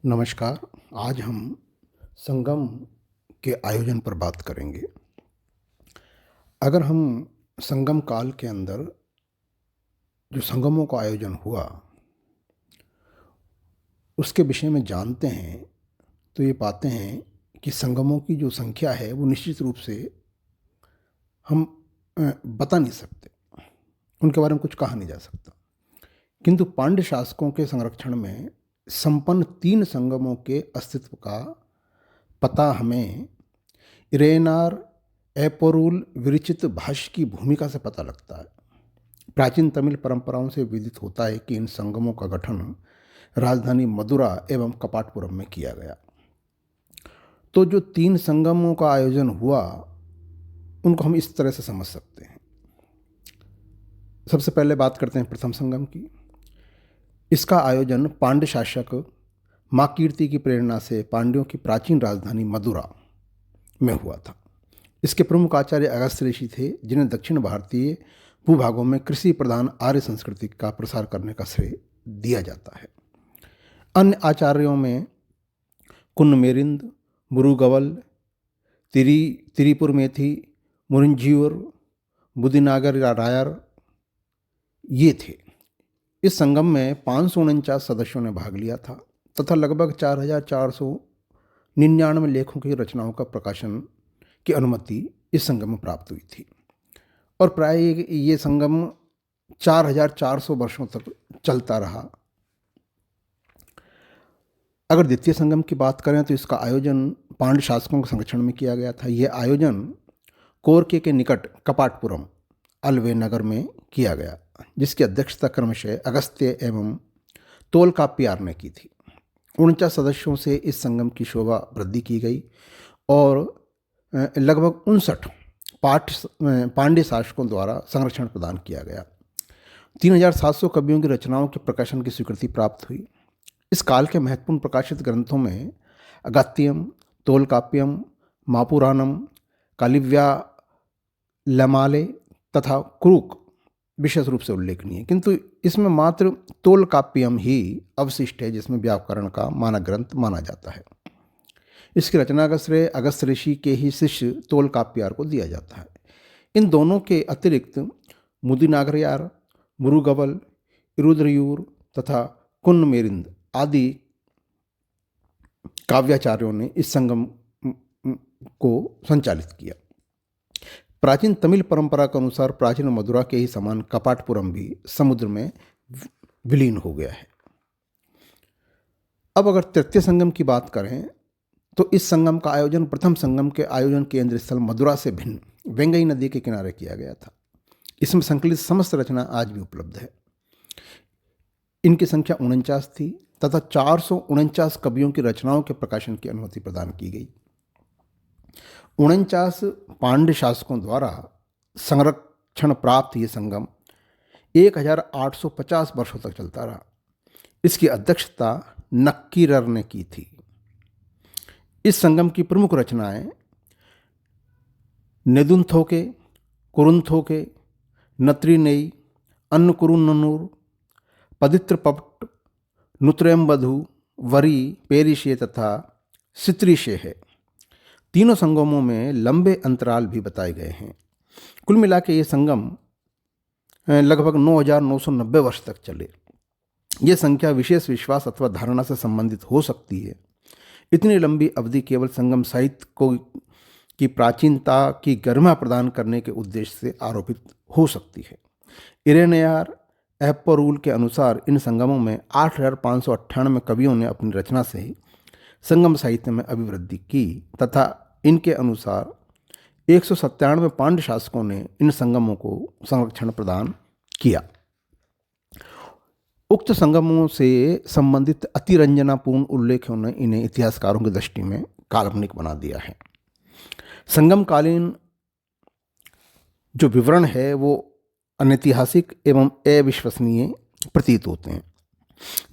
नमस्कार। आज हम संगम के आयोजन पर बात करेंगे। अगर हम संगम काल के अंदर जो संगमों का आयोजन हुआ, उसके विषय में जानते हैं, तो ये पाते हैं कि संगमों की जो संख्या है वो निश्चित रूप से हम बता नहीं सकते, उनके बारे में कुछ कहा नहीं जा सकता। किंतु पांड्य शासकों के संरक्षण में संपन्न 3 संगमों के अस्तित्व का पता हमें इरेनार एपोरुल विरचित भाष्य की भूमिका से पता लगता है। प्राचीन तमिल परंपराओं से विदित होता है कि इन संगमों का गठन राजधानी मदुरा एवं कपाटपुरम में किया गया। तो जो 3 संगमों का आयोजन हुआ, उनको हम इस तरह से समझ सकते हैं। सबसे पहले बात करते हैं प्रथम संगम की। इसका आयोजन पांड्य शासक माकीर्ति की प्रेरणा से पांड्यों की प्राचीन राजधानी मदुरा में हुआ था। इसके प्रमुख आचार्य अगस्त्य ऋषि थे, जिन्हें दक्षिण भारतीय भूभागों में कृषि प्रधान आर्य संस्कृति का प्रसार करने का श्रेय दिया जाता है। अन्य आचार्यों में कुन्नमेरिंद, मुरुगवल, तिरिपुरमेथी, मुरिंजीवर, बुद्धिनागर रायर ये थे। इस संगम में 549 सदस्यों ने भाग लिया था तथा लगभग 4499 लेखों की रचनाओं का प्रकाशन की अनुमति इस संगम में प्राप्त हुई थी और प्राय ये संगम 4400 वर्षों तक चलता रहा। अगर द्वितीय संगम की बात करें तो इसका आयोजन पांड्य शासकों के संरक्षण में किया गया था। यह आयोजन कोरके के निकट कपाटपुरम अल्वे नगर में किया गया, जिसकी अध्यक्षता क्रमशः अगस्त्य एवं तोलकाप्पियार ने की थी। 49 सदस्यों से इस संगम की शोभा वृद्धि की गई और लगभग 59 पांड्य शासकों द्वारा संरक्षण प्रदान किया गया। 3700 कवियों की रचनाओं के प्रकाशन की स्वीकृति प्राप्त हुई। इस काल के महत्वपूर्ण प्रकाशित ग्रंथों में अगस्त्यम, तोलकाप्पियम, मापुराणम, कालिव्यालमाले तथा क्रूक विशेष रूप से उल्लेखनीय है, किंतु इसमें मात्र तोलकाप्पियम ही अवशिष्ट है, जिसमें व्याकरण का मानक ग्रंथ माना जाता है। इसकी रचना का श्रेय अगस्त्य ऋषि के ही शिष्य तोलकाप्पियार को दिया जाता है। इन दोनों के अतिरिक्त मुदिनागरयार, मुरुगवल, इरुद्रयूर तथा कुन्नमेरिंद आदि काव्याचार्यों ने इस संगम को संचालित किया। प्राचीन तमिल परंपरा के अनुसार प्राचीन मदुरा के ही समान कपाटपुरम भी समुद्र में विलीन हो गया है। अब अगर तृतीय संगम की बात करें तो इस संगम का आयोजन प्रथम संगम के आयोजन केंद्र स्थल मदुरा से भिन्न वेंगई नदी के किनारे किया गया था। इसमें संकलित समस्त रचना आज भी उपलब्ध है। इनकी संख्या 49 थी तथा 449 कवियों की रचनाओं के प्रकाशन की अनुमति प्रदान की गई। 49 पांड्य शासकों द्वारा संरक्षण प्राप्त ये संगम 1850 वर्षों तक चलता रहा। इसकी अध्यक्षता नक्कीरर ने की थी। इस संगम की प्रमुख रचनाएं नेदुंथोके, कुरुंथोके, नत्रिनेई, अन्नकुरुन्नूर, पदित्रपट, नुत्रयम्बधु, वरी, पेरिशे तथा सित्रिशे है। तीनों संगमों में लंबे अंतराल भी बताए गए हैं। कुल मिला के ये संगम लगभग 9990 वर्ष तक चले। ये संख्या विशेष विश्वास अथवा धारणा से संबंधित हो सकती है। इतनी लंबी अवधि केवल संगम साहित्य को की प्राचीनता की गरिमा प्रदान करने के उद्देश्य से आरोपित हो सकती है। इरेनयार एपोरुल के अनुसार इन संगमों में 8598 कवियों ने अपनी रचना से संगम साहित्य में अभिवृद्धि की तथा इनके अनुसार 197 पांड्य शासकों ने इन संगमों को संरक्षण प्रदान किया। उक्त संगमों से संबंधित अतिरंजनापूर्ण उल्लेखों ने इन्हें इतिहासकारों की दृष्टि में काल्पनिक बना दिया है। संगमकालीन जो विवरण है वो अनैतिहासिक एवं अविश्वसनीय प्रतीत होते हैं।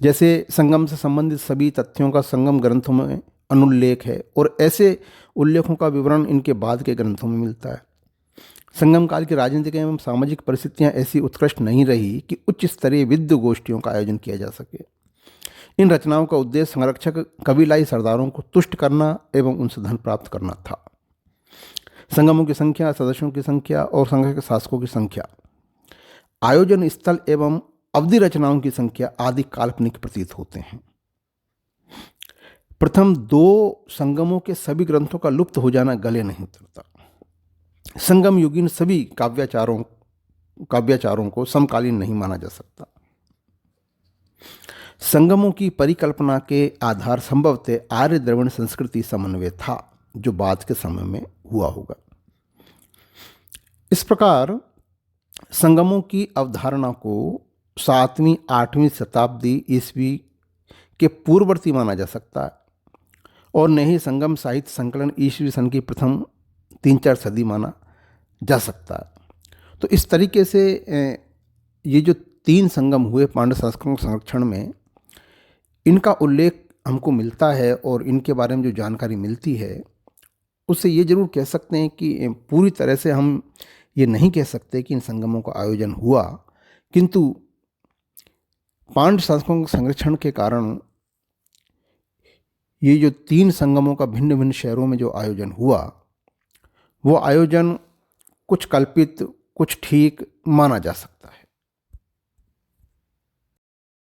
जैसे संगम से संबंधित सभी तथ्यों का संगम ग्रंथों में अनुल्लेख है और ऐसे उल्लेखों का विवरण इनके बाद के ग्रंथों में मिलता है। संगम काल की राजनीतिक एवं सामाजिक परिस्थितियां ऐसी उत्कृष्ट नहीं रही कि उच्च स्तरीय विद्व गोष्ठियों का आयोजन किया जा सके। इन रचनाओं का उद्देश्य संरक्षक कबीलाई सरदारों को तुष्ट करना एवं उनसे धन प्राप्त करना था। संगमों की संख्या, सदस्यों की संख्या और संघ के शासकों की संख्या, आयोजन स्थल एवं अवधि रचनाओं की संख्या आदि काल्पनिक प्रतीत होते हैं। प्रथम दो संगमों के सभी ग्रंथों का लुप्त हो जाना गले नहीं उतरता। संगम युगीन सभी काव्याचारों को समकालीन नहीं माना जा सकता। संगमों की परिकल्पना के आधार संभवतः आर्य द्रविड़ संस्कृति समन्वय था, जो बाद के समय में हुआ होगा। इस प्रकार संगमों की अवधारणा को 7वीं-8वीं शताब्दी ईस्वी के पूर्ववर्ती माना जा सकता है और न ही संगम साहित्य संकलन ईस्वी सन की प्रथम 3-4 सदी माना जा सकता है। तो इस तरीके से ये जो 3 संगम हुए पांड्य संस्कृत संरक्षण में, इनका उल्लेख हमको मिलता है और इनके बारे में जो जानकारी मिलती है उससे ये जरूर कह सकते हैं कि पूरी तरह से हम ये नहीं कह सकते कि इन संगमों का आयोजन हुआ, किंतु पांड्य सांस्कृतिक संरक्षण के कारण ये जो 3 संगमों का भिन्न भिन्न शहरों में जो आयोजन हुआ, वो आयोजन कुछ कल्पित कुछ ठीक माना जा सकता है।